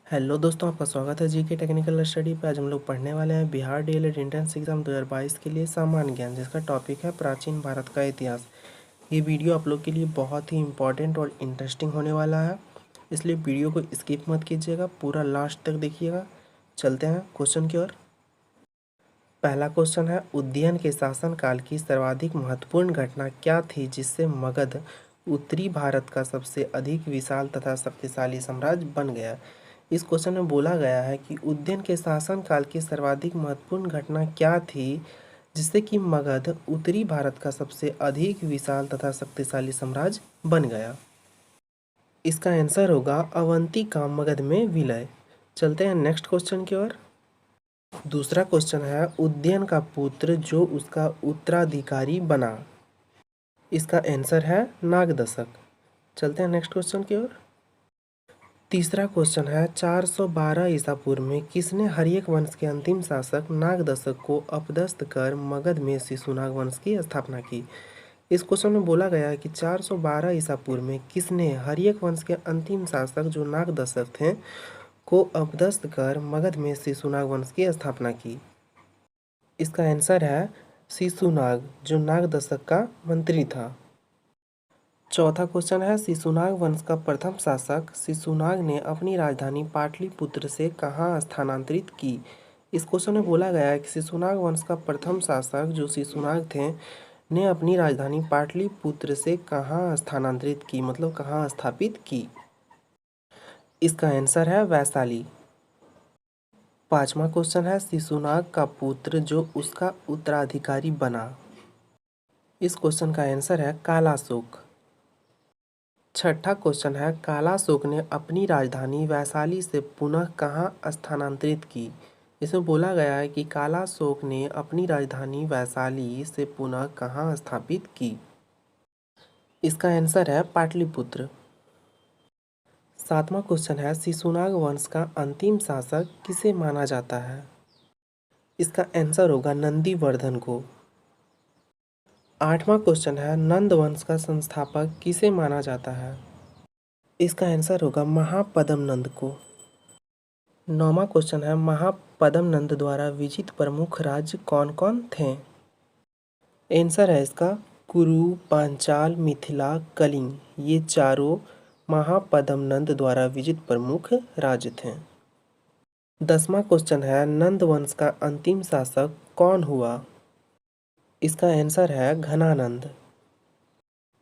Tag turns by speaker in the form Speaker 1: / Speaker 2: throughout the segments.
Speaker 1: Hello दोस्तों, आपका स्वागत है जीके टेक्निकल स्टडी पे। आज हम लोग पढ़ने वाले हैं बिहार डीएलएड एंट्रेंस एग्जाम 2022 के लिए सामान्य ज्ञान, जिसका टॉपिक है प्राचीन भारत का इतिहास। ये वीडियो आप लोग के लिए बहुत ही इंपॉर्टेंट और इंटरेस्टिंग होने वाला है, इसलिए वीडियो को स्किप मत कीजिएगा, पूरा लास्ट तक देखिएगा। चलते हैं क्वेश्चन की ओर। पहला क्वेश्चन है, उदयन के शासनकाल की सर्वाधिक महत्वपूर्ण घटना क्या थी जिससे मगध उत्तरी भारत का सबसे अधिक विशाल तथा शक्तिशाली साम्राज्य बन गया। इस क्वेश्चन में बोला गया है कि उदयन के शासनकाल की सर्वाधिक महत्वपूर्ण घटना क्या थी जिससे कि मगध उत्तरी भारत का सबसे अधिक विशाल तथा शक्तिशाली साम्राज्य बन गया। इसका आंसर होगा अवंती का मगध में विलय। चलते हैं नेक्स्ट क्वेश्चन की ओर। दूसरा क्वेश्चन है, उदयन का पुत्र जो उसका उत्तराधिकारी बना। इसका आंसर है नागदशक। चलते हैं नेक्स्ट क्वेश्चन की ओर। तीसरा क्वेश्चन है, 412 ईसा पूर्व में किसने हर्यक वंश के अंतिम शासक नागदशक को अपदस्थ कर मगध में शिशुनाग वंश की स्थापना की। इस क्वेश्चन में बोला गया है कि 412 ईसा पूर्व में किसने हर्यक वंश के अंतिम शासक जो नागदशक थे को अपदस्थ कर मगध में शिशुनाग वंश की स्थापना की। इसका आंसर है शिशुनाग, जो नागदशक का मंत्री था। चौथा क्वेश्चन है, शिशुनाग वंश का प्रथम शासक शिशुनाग ने अपनी राजधानी पाटलिपुत्र से कहाँ स्थानांतरित की। इस क्वेश्चन में बोला गया है कि शिशुनाग वंश का प्रथम शासक जो शिशुनाग थे ने अपनी राजधानी पाटलिपुत्र से कहाँ स्थानांतरित की, मतलब कहाँ स्थापित की। इसका आंसर है वैशाली। पांचवा क्वेश्चन है, शिशुनाग का पुत्र जो उसका उत्तराधिकारी बना। इस क्वेश्चन का आंसर है कालाशोक। छठा क्वेश्चन है, कालाशोक ने अपनी राजधानी वैशाली से पुनः कहाँ स्थानांतरित की। इसमें बोला गया है कि कालाशोक ने अपनी राजधानी वैशाली से पुनः कहाँ स्थापित की। इसका आंसर है पाटलिपुत्र। सातवां क्वेश्चन है, शिशुनाग वंश का अंतिम शासक किसे माना जाता है। इसका आंसर होगा नंदीवर्धन को। आठवां क्वेश्चन है, नंद वंश का संस्थापक किसे माना जाता है। इसका आंसर होगा महापद्म नंद को। नौवां क्वेश्चन है, महापद्म नंद द्वारा विजित प्रमुख राज्य कौन कौन थे। आंसर है इसका कुरु, पांचाल, मिथिला, कलिंग। ये चारों महापद्म नंद द्वारा विजित प्रमुख राज्य थे। 10वां क्वेश्चन है, नंद वंश का अंतिम शासक कौन हुआ। इसका आंसर है घनानंद।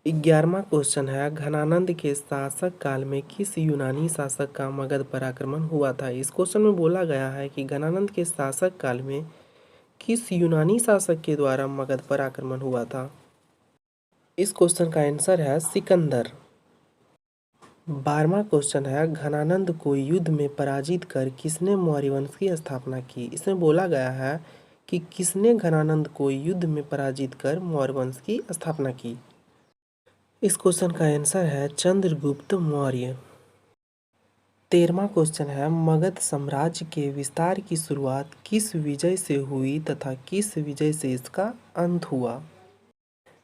Speaker 1: 11वां क्वेश्चन है, घनानंद के शासक काल में किस यूनानी शासक का मगध पर आक्रमण हुआ था। इस क्वेश्चन में बोला गया है कि घनानंद के शासक काल में किस यूनानी शासक के द्वारा मगध पर आक्रमण हुआ था। इस क्वेश्चन का आंसर है सिकंदर। 12वां क्वेश्चन है, घनानंद को युद्ध में पराजित कर किसने मौर्य वंश की स्थापना की। इसमें बोला गया है कि किसने घनानंद को युद्ध में पराजित कर मौर्य वंश की स्थापना की। इस क्वेश्चन का आंसर है चंद्रगुप्त मौर्य। 13वां क्वेश्चन है, मगध साम्राज्य के विस्तार की शुरुआत किस विजय से हुई तथा किस विजय से इसका अंत हुआ।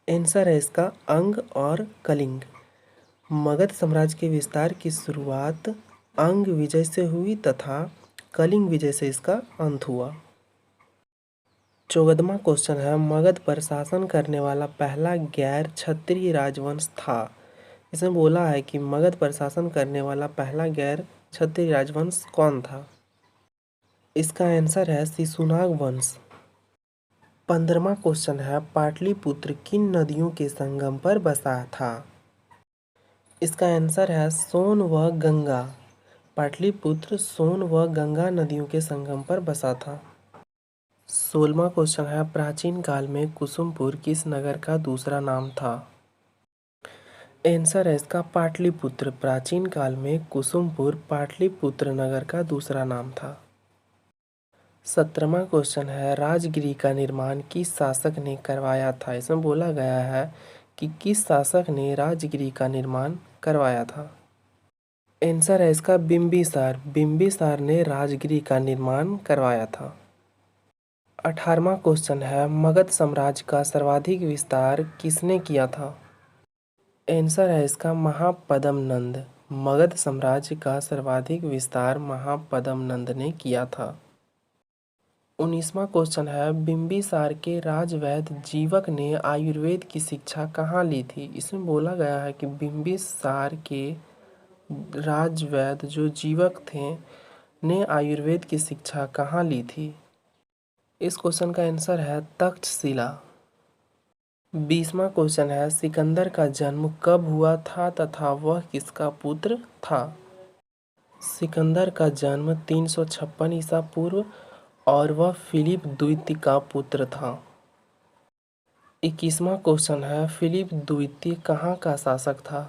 Speaker 1: आंसर है इसका अंग और कलिंग। मगध साम्राज्य के विस्तार की शुरुआत अंग विजय से हुई तथा कलिंग विजय से इसका अंत हुआ। 14वां क्वेश्चन है, मगध पर शासन करने वाला पहला गैर क्षत्रिय राजवंश था। इसमें बोला है कि मगध पर शासन करने वाला पहला गैर क्षत्रिय राजवंश कौन था। इसका आंसर है शिशुनाग वंश। 15वां क्वेश्चन है, पाटलिपुत्र किन नदियों के संगम पर बसा था। इसका आंसर है सोन व गंगा। पाटलिपुत्र सोन व गंगा नदियों के संगम पर बसा था। 16वां क्वेश्चन है, प्राचीन काल में कुसुमपुर किस नगर का दूसरा नाम था। आंसर है इसका पाटलिपुत्र। प्राचीन काल में कुसुमपुर पाटलिपुत्र नगर का दूसरा नाम था। 17वां क्वेश्चन है, राजगिरी का निर्माण किस शासक ने करवाया था। इसमें बोला गया है कि किस शासक ने राजगिरी का निर्माण करवाया था। आंसर है इसका बिंबिसार। बिंबिसार ने राजगिरी का निर्माण करवाया था। 18वां क्वेश्चन है, मगध साम्राज्य का सर्वाधिक विस्तार किसने किया था। आंसर है इसका महापद्म नंद। मगध साम्राज्य का सर्वाधिक विस्तार महापद्म नंद ने किया था। 19वां क्वेश्चन है, बिंबिसार के राजवैद्य जीवक ने आयुर्वेद की शिक्षा कहाँ ली थी? इसमें बोला गया है कि बिंबिसार के राजवैद्य जो जीवक थे ने आयुर्वेद की शिक्षा कहाँ ली थी? इस क्वेश्चन का आंसर है तक्षशिला। 20वां क्वेश्चन है, सिकंदर का जन्म कब हुआ था तथा वह किसका पुत्र था? सिकंदर का जन्म 356 ईसा पूर्व और वह फिलिप द्वितीय का पुत्र था। 21वां क्वेश्चन है, फिलिप द्वितीय कहाँ का शासक था?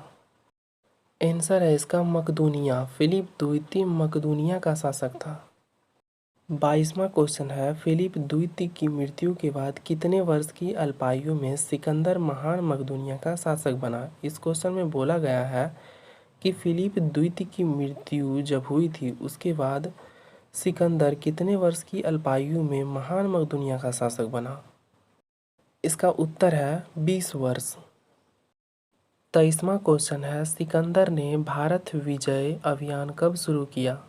Speaker 1: आंसर है इसका मकदूनिया। फिलिप द्वितीय मकदूनिया का शासक था। 22वां क्वेश्चन है, फिलिप द्वितीय की मृत्यु के बाद कितने वर्ष की अल्पायु में सिकंदर महान मकदूनिया का शासक बना? इस क्वेश्चन में बोला गया है कि फिलिप द्वितीय की मृत्यु जब हुई थी उसके बाद सिकंदर कितने वर्ष की अल्पायु में महान मकदूनिया का शासक बना? इसका उत्तर है 20 वर्ष। 23वां क्वेश्चन है, सिकंदर ने भारत विजय अभियान कब शुरू किया?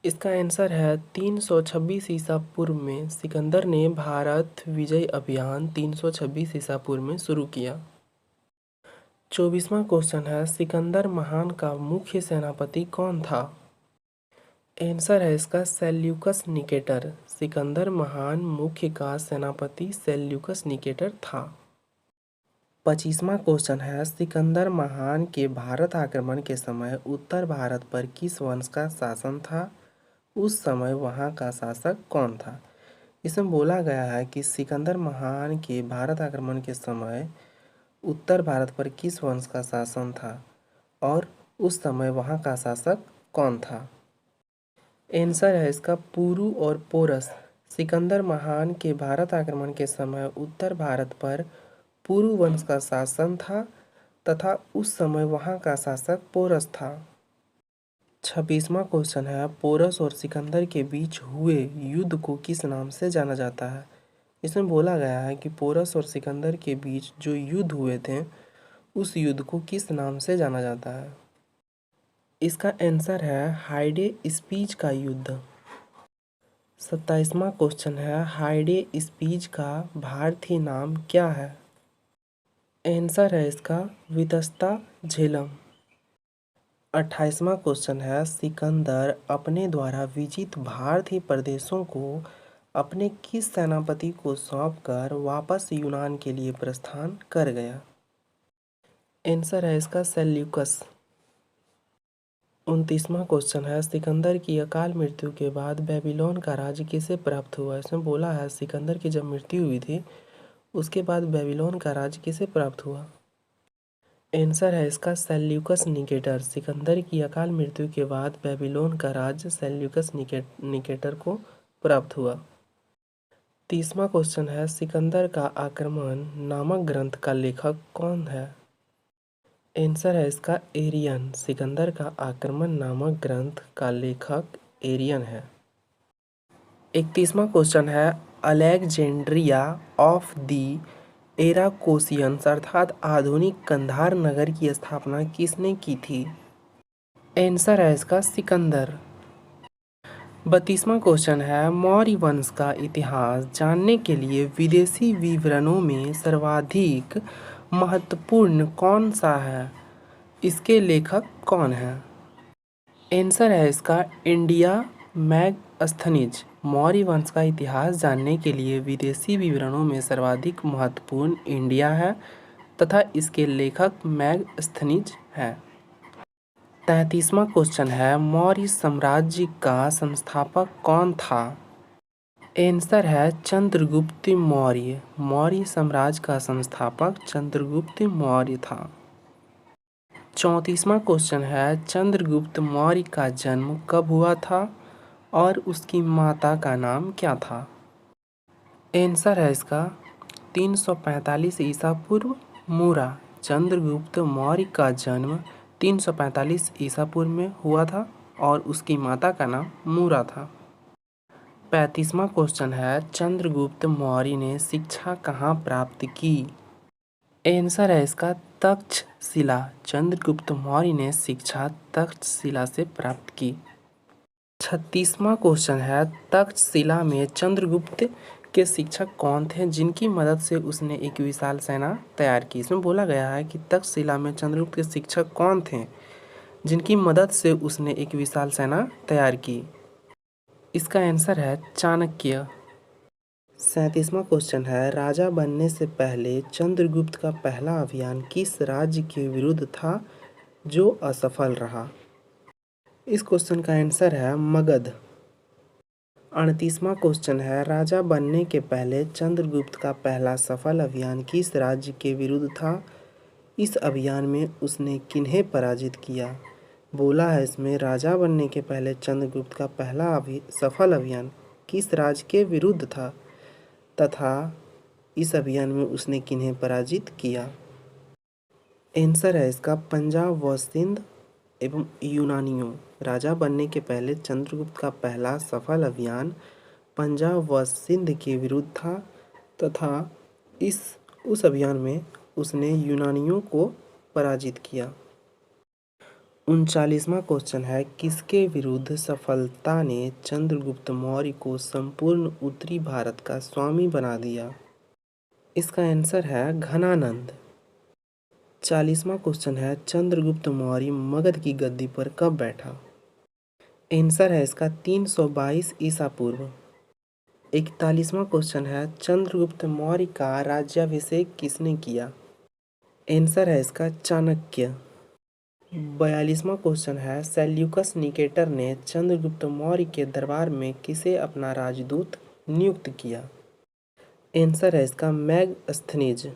Speaker 1: इसका आंसर है 326 ईसा पूर्व में सिकंदर ने भारत विजय अभियान 326 ईसा पूर्व में शुरू किया। 24वां क्वेश्चन है, सिकंदर महान का मुख्य सेनापति कौन था? आंसर है इसका सेल्यूकस निकेटर। सिकंदर महान मुख्य का सेनापति सेल्यूकस निकेटर था। 25वां क्वेश्चन है, सिकंदर महान के भारत आक्रमण के समय उत्तर भारत पर किस वंश का शासन था? उस समय वहां का शासक कौन था? इसमें बोला गया है कि सिकंदर महान के भारत आक्रमण के समय उत्तर भारत पर किस वंश का शासन था और उस समय वहां का शासक कौन था? आंसर है इसका पुरु और पोरस। सिकंदर महान के भारत आक्रमण के समय उत्तर भारत पर पुरु वंश का शासन था तथा उस समय वहां का शासक पोरस था। 26वां क्वेश्चन है, पोरस और सिकंदर के बीच हुए युद्ध को किस नाम से जाना जाता है? इसमें बोला गया है कि पोरस और सिकंदर के बीच जो युद्ध हुए थे उस युद्ध को किस नाम से जाना जाता है? इसका आंसर है हाइडे स्पीच का युद्ध। 27वां क्वेश्चन है, हाइडे स्पीच का भारतीय नाम क्या है? आंसर है इसका वितस्ता झेलम। 28वां क्वेश्चन है, सिकंदर अपने द्वारा विजित भारतीय प्रदेशों को अपने किस सेनापति को सौंपकर वापस यूनान के लिए प्रस्थान कर गया? आंसर है इसका सेल्यूकस। 29वां क्वेश्चन है, सिकंदर की अकाल मृत्यु के बाद बेबीलोन का राज्य किसे प्राप्त हुआ? इसमें बोला है सिकंदर की जब मृत्यु हुई थी उसके बाद बेबीलोन का राज्य किसे प्राप्त हुआ? आंसर है इसका सेल्यूकस निकेटर। सिकंदर की अकाल मृत्यु के बाद बेबीलोन का राज्य सेल्यूकस निकेटर को प्राप्त हुआ। 30वां क्वेश्चन है, सिकंदर का आक्रमण नामक ग्रंथ का लेखक कौन है? आंसर है इसका एरियन। सिकंदर का आक्रमण नामक ग्रंथ का लेखक एरियन है। 31वां क्वेश्चन है, अलेक्जेंड्रिया ऑफ दी एराकोसियंस अर्थात आधुनिक कंधार नगर की स्थापना किसने की थी? आंसर है इसका सिकंदर। 32वां क्वेश्चन है, मौर्य वंश का इतिहास जानने के लिए विदेशी विवरणों में सर्वाधिक महत्वपूर्ण कौन सा है? इसके लेखक कौन है? आंसर है इसका इंडिया मैगस्थनीज। मौर्य वंश का इतिहास जानने के लिए विदेशी विवरणों में सर्वाधिक महत्वपूर्ण इंडिया है तथा इसके लेखक मैगस्थनीज है। 33वां क्वेश्चन है, मौर्य साम्राज्य का संस्थापक कौन था? आंसर है चंद्रगुप्त मौर्य। मौर्य साम्राज्य का संस्थापक चंद्रगुप्त मौर्य था। 34वां क्वेश्चन है, चंद्रगुप्त मौर्य का जन्म कब हुआ था और उसकी माता का नाम क्या था? आंसर है इसका 345 ईसा पूर्व मूरा। चंद्रगुप्त मौर्य का जन्म 345 ईसा पूर्व में हुआ था और उसकी माता का नाम मूरा था। 35वां क्वेश्चन है, चंद्रगुप्त मौर्य ने शिक्षा कहाँ प्राप्त की? आंसर है इसका तक्षशिला। चंद्रगुप्त मौर्य ने शिक्षा तक्षशिला से प्राप्त की। 36वां क्वेश्चन है, तक्षशिला में चंद्रगुप्त के शिक्षक कौन थे जिनकी मदद से उसने एक विशाल सेना तैयार की। इसमें बोला गया है कि तक्षशिला में चंद्रगुप्त के शिक्षक कौन थे जिनकी मदद से उसने एक विशाल सेना तैयार की। इसका आंसर है चाणक्य। 37वां क्वेश्चन है, राजा बनने से पहले चंद्रगुप्त का पहला अभियान किस राज्य के विरुद्ध था जो असफल रहा। इस क्वेश्चन का आंसर है मगध। 38वां क्वेश्चन है, राजा बनने के पहले चंद्रगुप्त का पहला सफल अभियान किस राज्य के विरुद्ध था। इस अभियान में उसने किन्हें पराजित किया। बोला है इसमें राजा बनने के पहले चंद्रगुप्त का पहला सफल अभियान किस राज्य के विरुद्ध था तथा इस अभियान में उसने किन्हें पराजित किया। आंसर है इसका पंजाब व सिंध एवं यूनानियों। राजा बनने के पहले चंद्रगुप्त का पहला सफल अभियान पंजाब व सिंध के विरुद्ध था तथा उस अभियान में उसने यूनानियों को पराजित किया। 39वां क्वेश्चन है, किसके विरुद्ध सफलता ने चंद्रगुप्त मौर्य को संपूर्ण उत्तरी भारत का स्वामी बना दिया। इसका आंसर है घनानंद। 40वां क्वेश्चन है, चंद्रगुप्त मौर्य मगध की गद्दी पर कब बैठा। आंसर है इसका 322 ईसा पूर्व। 41वां क्वेश्चन है, चंद्रगुप्त मौर्य का राज्याभिषेक किसने किया। आंसर है इसका चाणक्य। 42वां क्वेश्चन है, सेल्यूकस निकेटर ने चंद्रगुप्त मौर्य के दरबार में किसे अपना राजदूत नियुक्त किया। आंसर है इसका मैगस्थनीज।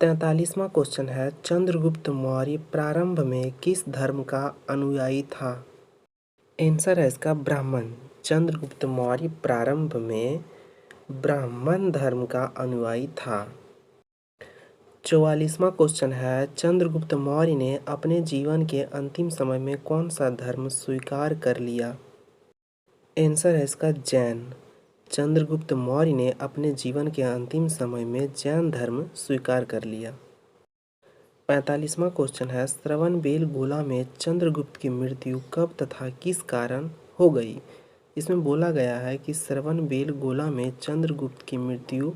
Speaker 1: 43वां क्वेश्चन है, चंद्रगुप्त मौर्य प्रारंभ में किस धर्म का अनुयायी था। आंसर है इसका ब्राह्मण। चंद्रगुप्त मौर्य प्रारंभ में ब्राह्मण धर्म का अनुयायी था। 44वां क्वेश्चन है, चंद्रगुप्त मौर्य ने अपने जीवन के अंतिम समय में कौन सा धर्म स्वीकार कर लिया। आंसर है इसका जैन। चंद्रगुप्त मौर्य ने अपने जीवन के अंतिम समय में जैन धर्म स्वीकार कर लिया। 45वां क्वेश्चन है, श्रवणबेलगोला में चंद्रगुप्त की मृत्यु कब तथा किस कारण हो गई। इसमें बोला गया है कि श्रवणबेलगोला में चंद्रगुप्त की मृत्यु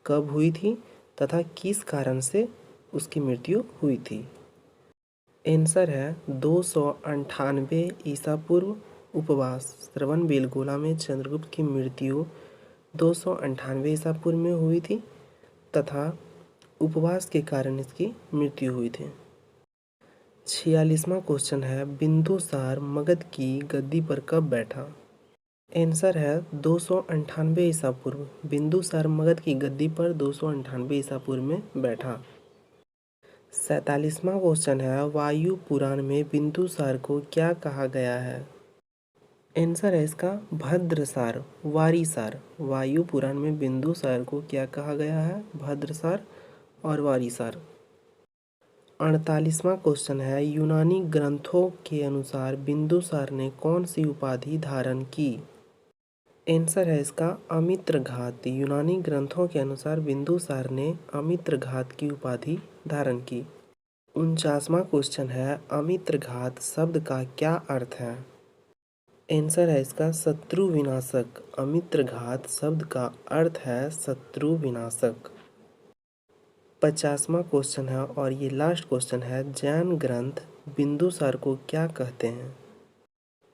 Speaker 1: कब हुई थी तथा किस कारण से उसकी मृत्यु हुई थी। आंसर है 298 ईसा पूर्व उपवास। श्रवणबेलगोला में चंद्रगुप्त की मृत्यु 298 ईसा पूर्व में हुई थी तथा उपवास के कारण इसकी मृत्यु हुई थी। 46वां क्वेश्चन है, बिंदुसार मगध की गद्दी पर कब बैठा। आंसर है 298 ईसा पूर्व। बिंदुसार मगध की गद्दी पर 298 ईसा पूर्व में बैठा। 47वां क्वेश्चन है, वायु पुराण में बिंदुसार को क्या कहा गया है। आंसर है इसका भद्रसार वारीसार। वायु पुराण में बिंदुसार को क्या कहा गया है, भद्रसार और वारीसार। 48वां क्वेश्चन है, यूनानी ग्रंथों के अनुसार बिंदुसार ने कौन सी उपाधि धारण की। आंसर है इसका अमित्रघात। यूनानी ग्रंथों के अनुसार बिंदुसार ने अमित्रघात की उपाधि धारण की। 49वां क्वेश्चन है, अमित्रघात शब्द का क्या अर्थ है। आंसर है इसका शत्रु विनाशक। अमित्रघात शब्द का अर्थ है शत्रु विनाशक। 50वां क्वेश्चन है और ये लास्ट क्वेश्चन है, जैन ग्रंथ बिंदुसार को क्या कहते हैं।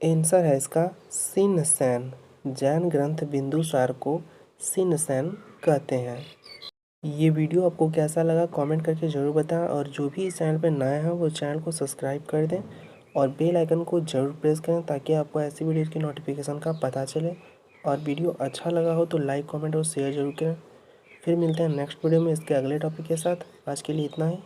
Speaker 1: आंसर है इसका शिनसेन। जैन ग्रंथ बिंदुसार को शिनसेन कहते हैं। ये वीडियो आपको कैसा लगा कमेंट करके ज़रूर बताएं और जो भी इस चैनल पर नए हैं वो चैनल को सब्सक्राइब कर दें और बेल आइकन को ज़रूर प्रेस करें ताकि आपको ऐसी वीडियो की नोटिफिकेशन का पता चले। और वीडियो अच्छा लगा हो तो लाइक कमेंट और शेयर ज़रूर करें। फिर मिलते हैं नेक्स्ट वीडियो में इसके अगले टॉपिक के साथ। आज के लिए इतना ही।